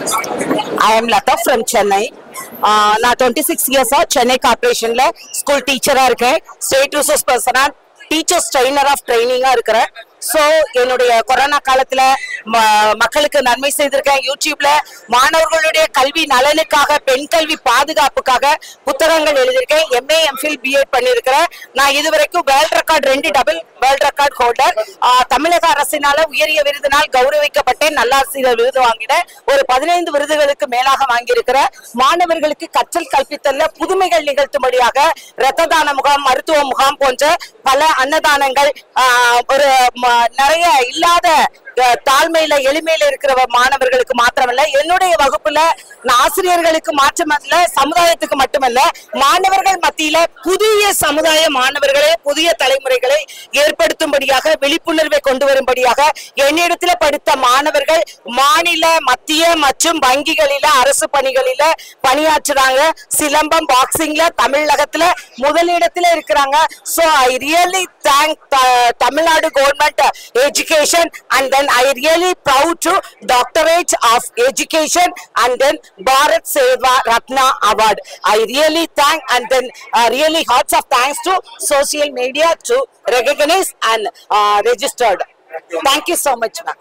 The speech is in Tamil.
I am Lata from Chennai. நான் 26 years சென்னை கார்ப்பரேஷன்ல ஸ்கூல் டீச்சரா இருக்கேன். ஸ்டேட் ரிசோர்ஸ் பர்சனா டீச்சர்ஸ் ட்ரெயினர் ஆஃப் ட்ரைனிங்கா இருக்கிறேன். ஸோ என்னுடைய கொரோனா காலத்துல மக்களுக்கு நன்மை செய்திருக்கேன். யூடியூப்ல மாணவர்களுடைய கல்வி நலனுக்காக, பெண் கல்வி பாதுகாப்புக்காக புத்தகங்கள் எழுதியிருக்கேன். MA MPhil BEd பண்ணியிருக்கிறேன். நான் இதுவரைக்கும் world record 2 double world record holder. தமிழக அரசினால உயரிய விருதினால் கௌரவிக்கப்பட்டேன். நல்லாசிரியர் விருது வாங்கினேன். ஒரு 15 விருதுகளுக்கு மேலாக வாங்கியிருக்கிறேன். மாணவர்களுக்கு கற்றல் கற்பித்தல்ல புதுமைகள் நிகழ்த்தும்படியாக இரத்த தான முகாம், மருத்துவ முகாம் போன்ற பல அன்னதானங்கள், ஒரு நிறைய இல்லாத தாழ்மையில எளிமையில இருக்கிற மாணவர்களுக்கு மாத்திரமல்ல, என்னுடைய வகுப்புல ஆசிரியர்களுக்கு மாற்றமல்ல, சமுதாயத்துக்கு மட்டுமல்ல, மாணவர்கள் மத்தியில புதிய சமுதாய மாணவர்களை, புதிய தலைமுறைகளை ஏற்படுத்தும்படியாக, விழிப்புணர்வை கொண்டு வரும்படியாக என்னிடத்துல படித்த மாணவர்கள் மாநில, மத்திய மற்றும் வங்கிகளில, அரசு பணிகளில பணியாற்றுறாங்க. சிலம்பம், பாக்ஸிங்ல தமிழகத்துல முதலிடத்துல இருக்கிறாங்க. So I really thank Tamil Nadu government education, and then I really proud to Doctorate of Education and then Bharat Seva Ratna Award. I really thank, and then really hearts of thanks to social media to recognize and registered. Thank you so much, ma'am.